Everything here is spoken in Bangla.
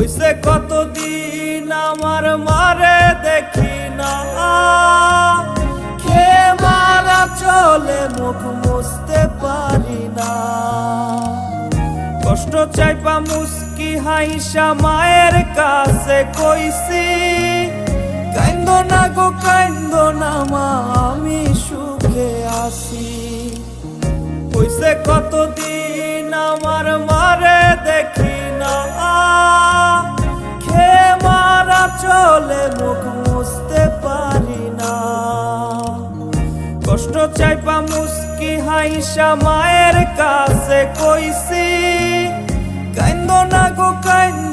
হইছে কতদিন আমার মারে দেখি না, খেয়ে মারা চলে মুখ মুছতে পারি না। কষ্ট চাইপা মুস্কি হাইসা মায়ের কাছে কইছি, কাইন্দো না গো কাইন্দো না মা, আমি সুখে আছি। হইছে কতদিন আমার মারে দেখি না, খেয়ে মারা চলে মুখ মুছতে পারি না। কষ্ট চাইপা মুস্কি হাইসা মায়ের কাছে কইছি, কাইন্দো না গো কাইন্দো